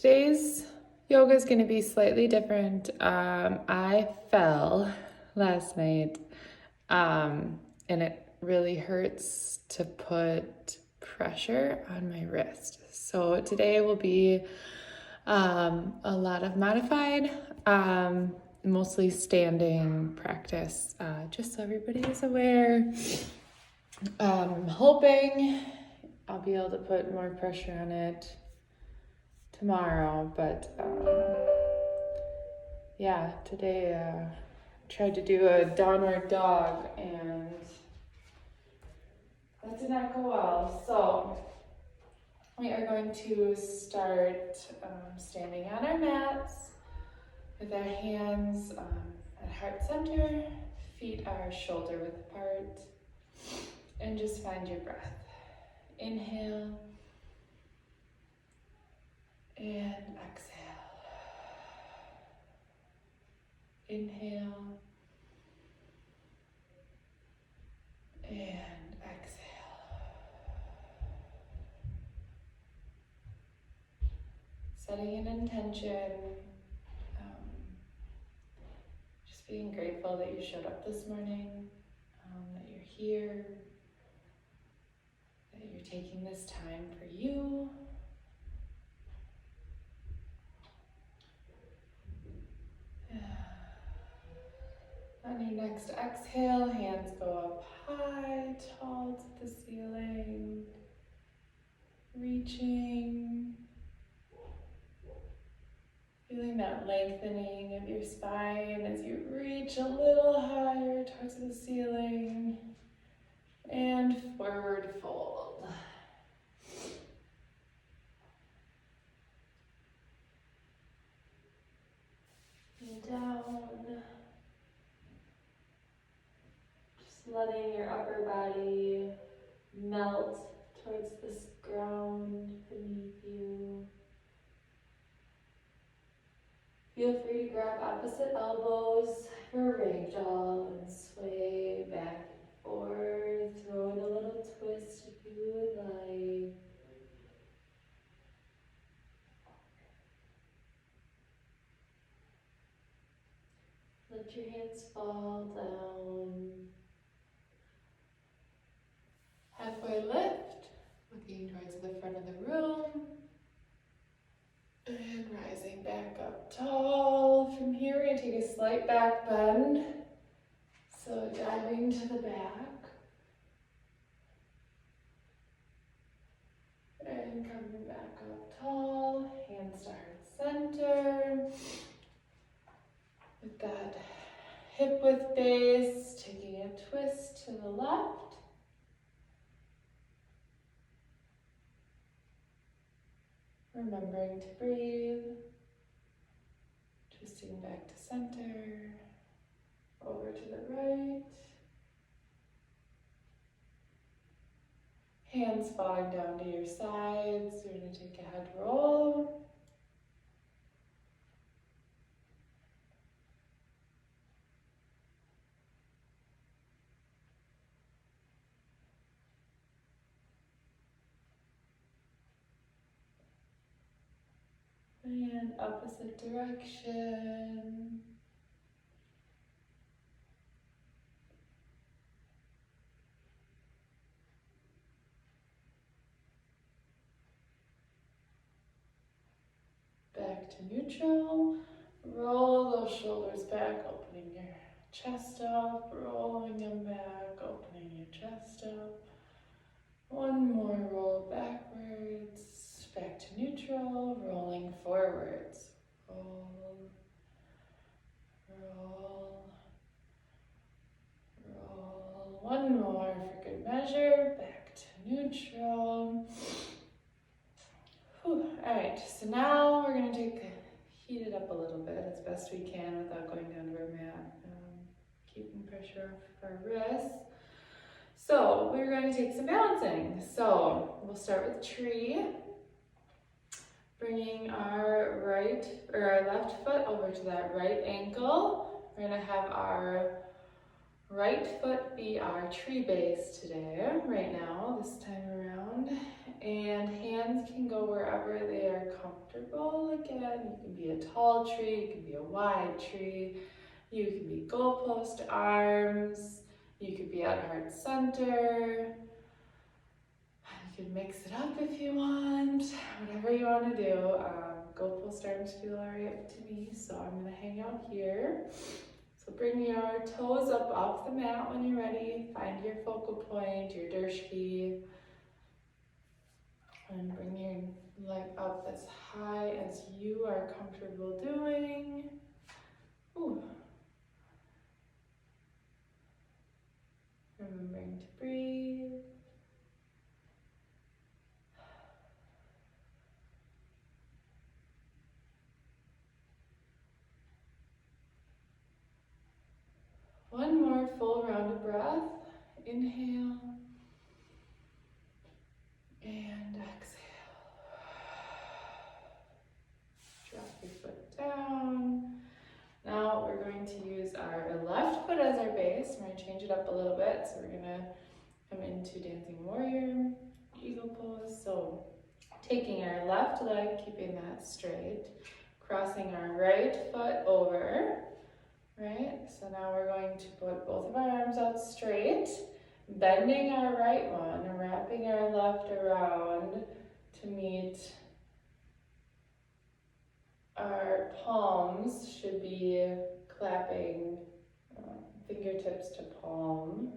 Today's yoga is going to be slightly different. I fell last night, and it really hurts to put pressure on my wrist. So today will be a lot of modified, mostly standing practice, just so everybody is aware. I'm hoping I'll be able to put more pressure on it tomorrow, but yeah, today tried to do a downward dog and that did not go well. So we are going to start standing on our mats with our hands at heart center, feet are shoulder width apart, and just find your breath. Inhale and exhale. Inhale and exhale. Setting an intention, just being grateful that you showed up this morning, that you're here, that you're taking this time for you. On your next exhale, hands go up high, tall to the ceiling, reaching, feeling that lengthening of your spine as you reach a little higher towards the ceiling, and forward fold. And down. Letting your upper body melt towards this ground beneath you. Feel free to grab opposite elbows for ragdoll and sway back and forth. Throw in a little twist if you would like. Let your hands fall down. Halfway lift, looking towards the front of the room. And rising back up tall. From here, we're going to take a slight back bend. So diving to the back. And coming back up tall. Hands to heart center. With that hip width base, taking a twist to the left. Remembering to breathe, twisting back to center, over to the right. Hands falling down to your sides. You're going to take a head roll. And opposite direction. Back to neutral. Roll those shoulders back, opening your chest up, rolling them back, opening your chest up. One more roll backwards, back to neutral, rolling forwards. Roll, roll, roll. One more for good measure, back to neutral. Whew. All right, so now we're going to heat it up a little bit as best we can without going down to our mat, keeping pressure off our wrists. So we're going to take some balancing. So we'll start with tree, bringing our left foot over to that right ankle. We're going to have our right foot be our tree base today, right now, this time around. And hands can go wherever they are comfortable. Again, you can be a tall tree, you can be a wide tree, you can be goalpost arms, you could be at heart center. You can mix it up if you want, whatever you want to do. Goalpost arms feel alright to me, so I'm going to hang out here. So bring your toes up off the mat when you're ready. Find your focal point, your Dershki. And bring your leg up as high as you are comfortable doing. Ooh. Remembering to breathe. One more full round of breath. Inhale and exhale. Drop your foot down. Now we're going to use our left foot as our base. We're going to change it up a little bit. So we're going to come into Dancing Warrior, Eagle Pose. So taking our left leg, keeping that straight, crossing our right foot over, right? So now we're going to put both of our arms out straight, bending our right one, and wrapping our left around to meet. Our palms should be clapping, fingertips to palm.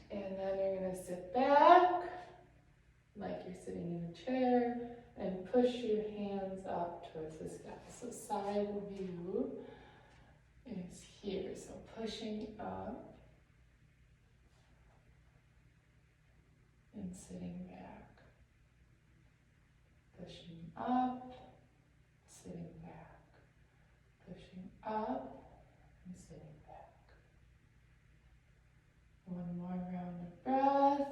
And then you're going to sit back like you're sitting in a chair and push your hands up towards the sky. So side view is here. So pushing up and sitting back. Pushing up, sitting back. Pushing up and sitting back. One more round of breath.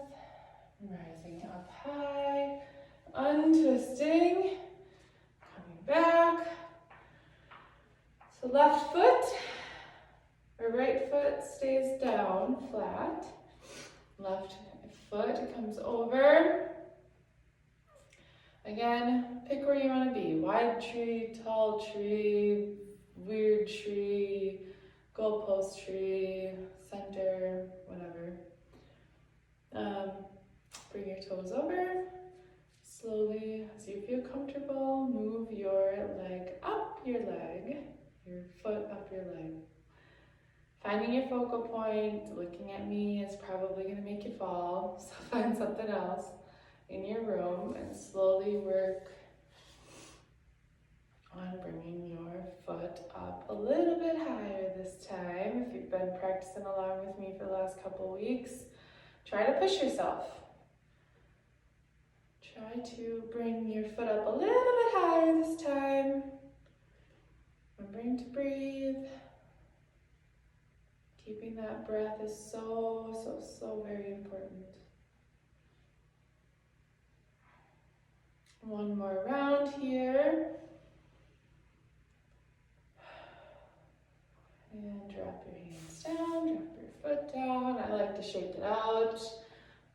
Rising up high, untwisting, coming back. So left foot or right foot stays down flat. Left foot comes over. Again, pick where you want to be. Wide tree, tall tree, weird tree, goalpost tree, center, whatever. Bring your toes over. Slowly, as you feel comfortable, move your leg up your leg, your foot up your leg. Finding your focal point, looking at me is probably going to make you fall, so find something else in your room and slowly work on bringing your foot up a little bit higher this time. If you've been practicing along with me for the last couple weeks, try to push yourself. Try to bring your foot up a little bit higher this time. Remembering to breathe. Keeping that breath is so very important. One more round here. And drop your hands down, drop your foot down. I like to shake it out.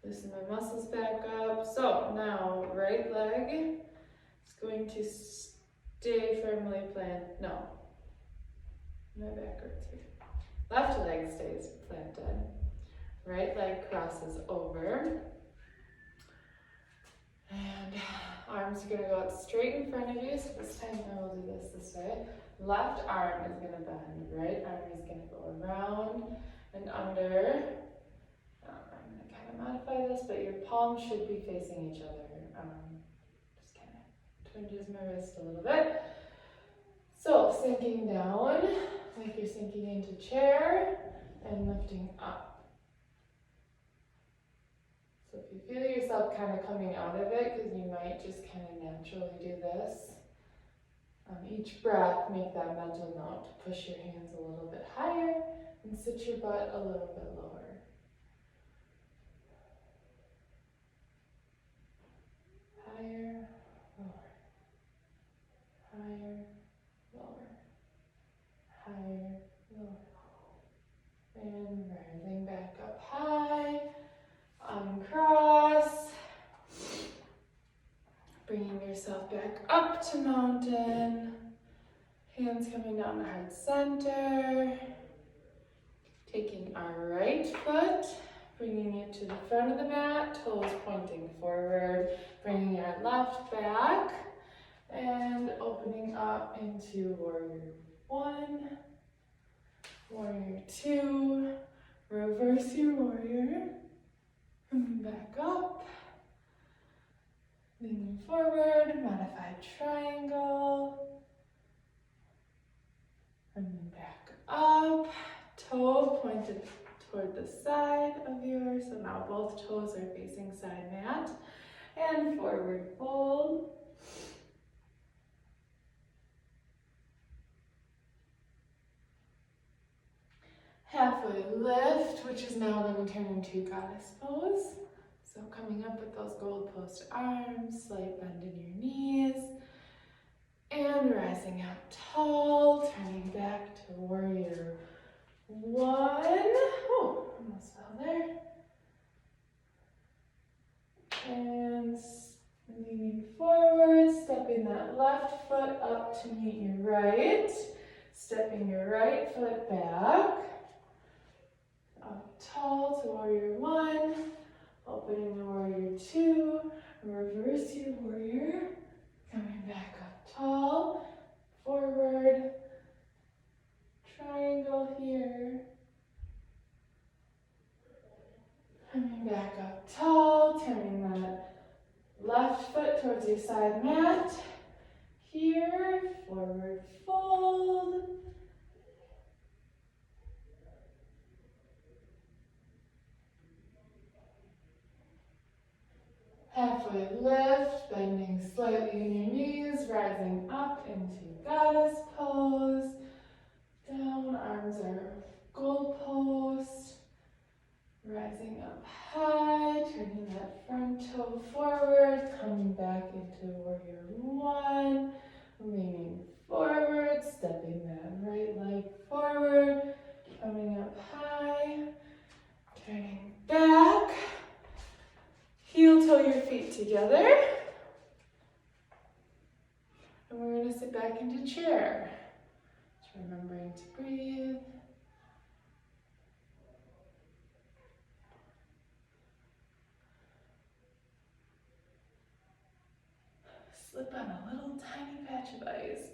Loosen my muscles back up. So now right leg is going to stay firmly planted. No, my backwards here. Left leg stays planted. Right leg crosses over. And arms are going to go out straight in front of you. So this time I will do this way. Left arm is going to bend. Right arm is going to go around and under. I'm going to kind of modify this, but your palms should be facing each other. Just kind of twinges my wrist a little bit. So sinking down, like you're sinking into chair, and lifting up. So if you feel yourself kind of coming out of it, because you might just kind of naturally do this, each breath, make that mental note to push your hands a little bit higher and sit your butt a little bit lower. Higher, lower. Higher, lower. Higher, lower. And rising back up high. Uncross. up to mountain. Hands coming down to heart center. Taking our right foot, bringing it to the front of the mat, toes pointing forward, bringing our left back, and opening up into warrior one, warrior two, reverse your warrior, coming back up, leaning forward, modified triangle, coming back up, toe pointed toward the side of yours, so now both toes are facing side mat, and forward fold. Halfway lift, which is now going to turn into goddess pose. So coming up with those gold post arms, slight bend in your knees, and rising up tall, turning back to warrior one. Oh, almost fell there. And leaning forward, stepping that left foot up to meet your right, stepping your right foot back. Up tall to warrior one, opening the warrior two, reverse your warrior, coming back up tall, forward, triangle here, coming back up tall, turning that left foot towards your side mat, here, forward fold, halfway lift, bending slightly in your knees, rising up into goddess pose. Down, arms are gold post. Rising up high, turning that front toe forward, coming back into warrior one. Leaning forward, stepping that right leg forward, coming up high, turning back. Heel toe your feet together. And we're going to sit back into chair. Just remembering to breathe. Slip on a little tiny patch of ice.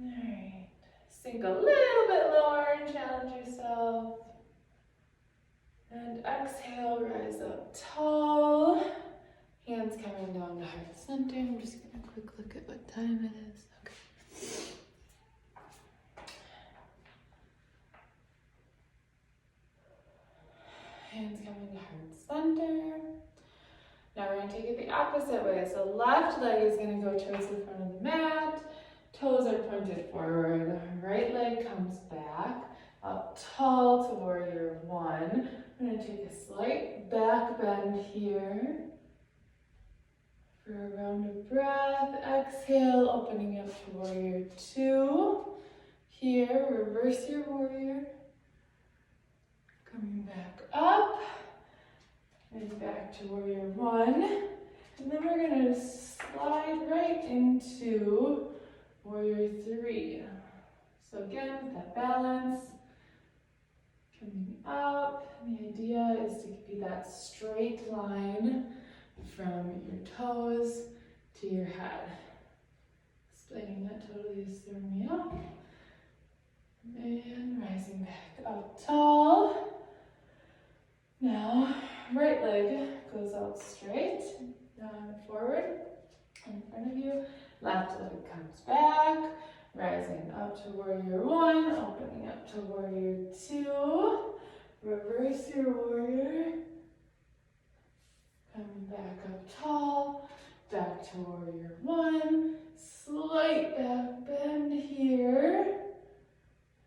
Alright. Sink a little bit lower and challenge yourself. And exhale, rise up tall. Hands coming down to heart center. I'm just going to quick look at what time it is. Okay. Hands coming to heart center. Now we're going to take it the opposite way. So left leg is going to go towards the front of the mat. Toes are pointed forward. Right leg comes back. Up tall to warrior one. I'm going to take a slight back bend here. For a round of breath, exhale, opening up to warrior two. Here, reverse your warrior. Coming back up. And back to warrior one. And then we're going to slide right into warrior three. So again, with that balance. Coming up. And the idea is to be that straight line from your toes to your head. Explaining that totally just threw me off. And rising back up tall. Now, right leg goes out straight, forward, in front of you. Left leg comes back, rising up to warrior one, opening up to warrior two. Reverse your warrior. Coming back up tall, back to warrior one. Slight back bend here.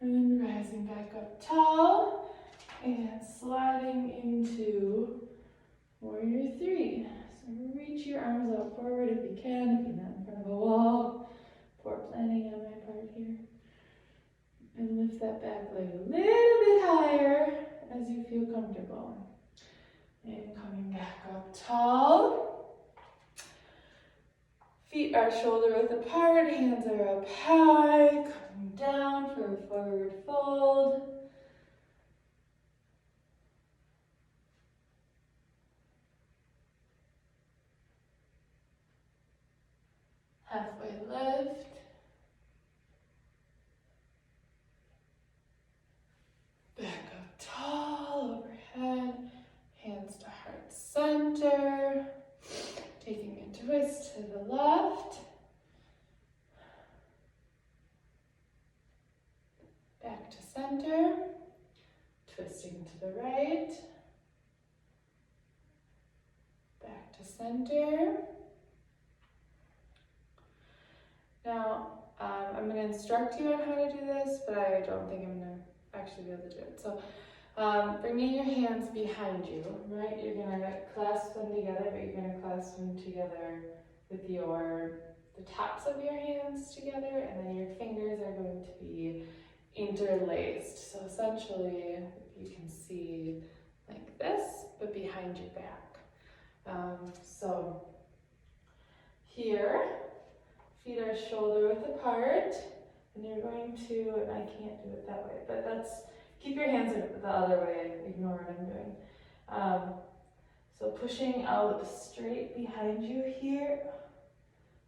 And rising back up tall. And sliding into warrior three. So reach your arms out forward if you can, if you're not in front of a wall. Poor planning on my part here. And lift that back leg a little bit higher as you feel comfortable. And coming back up tall. Feet are shoulder width apart, hands are up high, coming down for a forward fold. Halfway lift. Back up tall, overhead, hands to heart center. Taking a twist to the left. Back to center. Twisting to the right. Back to center. Now, I'm going to instruct you on how to do this, but I don't think I'm going to actually be able to do it. So, bringing your hands behind you, right? You're going to clasp them together, but you're going to clasp them together with the tops of your hands together, and then your fingers are going to be interlaced. So essentially, if you can see like this, but behind your back. So here, feet are shoulder width apart, and you're going to, and I can't do it that way, but keep your hands the other way, ignore what I'm doing. So pushing out straight behind you here,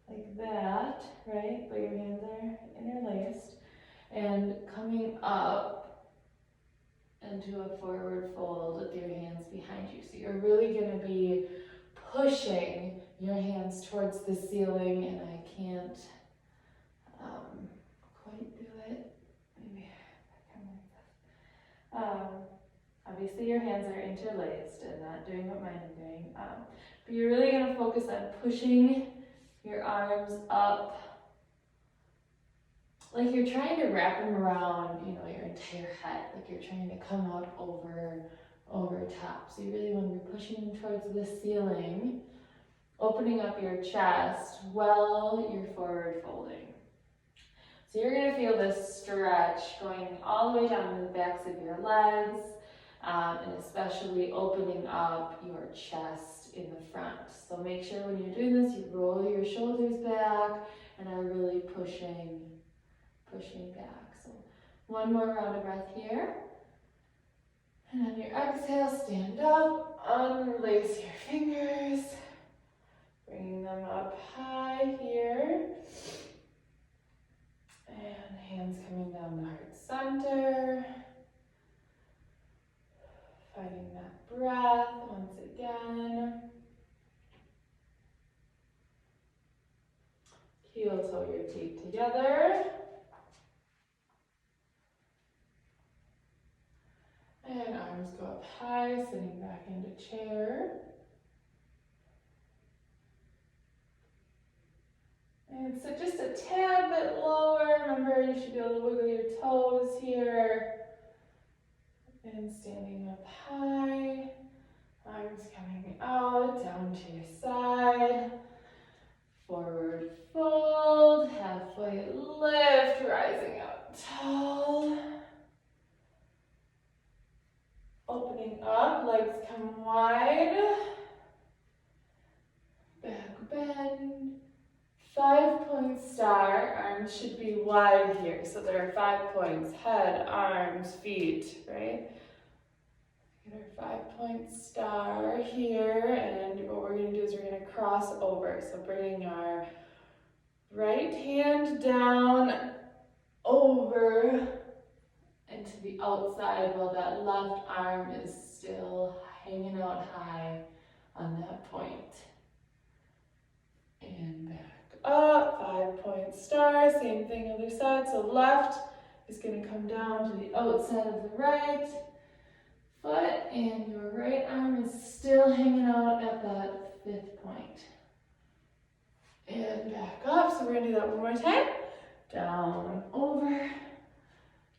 like that, right? But your hands are interlaced, and coming up into a forward fold with your hands behind you. So you're really going to be pushing your hands towards the ceiling, and I can't quite do it. Maybe kind of like this. Obviously your hands are interlaced and not doing what mine are doing. But you're really going to focus on pushing your arms up, like you're trying to wrap them around, your entire head, like you're trying to come up over top. So you really want to be pushing towards the ceiling, opening up your chest while you're forward folding. So you're going to feel this stretch going all the way down to the backs of your legs, and especially opening up your chest in the front. So make sure when you're doing this, you roll your shoulders back and are really pushing back. So one more round of breath here. And on your exhale, stand up, unlace your fingers, bringing them up high here. And hands coming down to heart center. Finding that breath once again. Heel toe your feet together. And arms go up high, sitting back into chair. And sit just a tad bit lower. Remember, you should be able to wiggle your toes here. And standing up high. Arms coming out, down to your side. Forward fold, halfway lift, rising up tall. Opening up, legs come wide. Back bend. 5-point star, arms should be wide here. So there are 5 points, head, arms, feet, right? Get our 5-point star here, and what we're going to do is we're going to cross over. So bringing our right hand down over into the outside while that left arm is still hanging out high on that point. And back up, 5-point star, same thing other side. So left is going to come down to the outside of the right foot, and your right arm is still hanging out at that 5th point. And back up, so we're going to do that one more time. Down, over,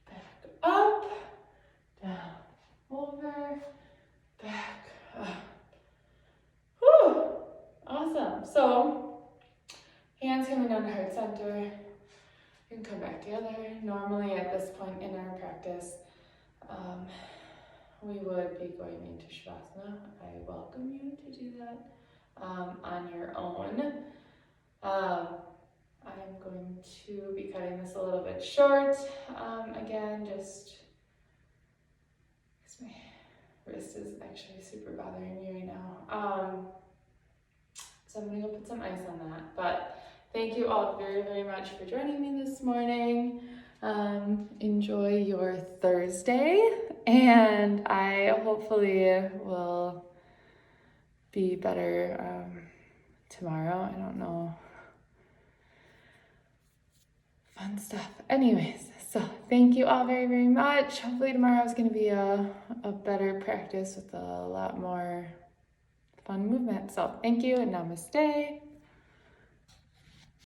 back up, down, over, back up. Whew, awesome. So, hands coming down to heart center. You can come back together. Normally at this point in our practice, we would be going into Shavasana. I welcome you to do that on your own. I'm going to be cutting this a little bit short. Again, just because my wrist is actually super bothering me right now. So I'm gonna go put some ice on that. But thank you all very, very much for joining me this morning. Enjoy your Thursday, and I hopefully will be better tomorrow. I don't know. Fun stuff. Anyways, so thank you all very, very much. Hopefully tomorrow is going to be a better practice with a lot more fun movement. So thank you and namaste.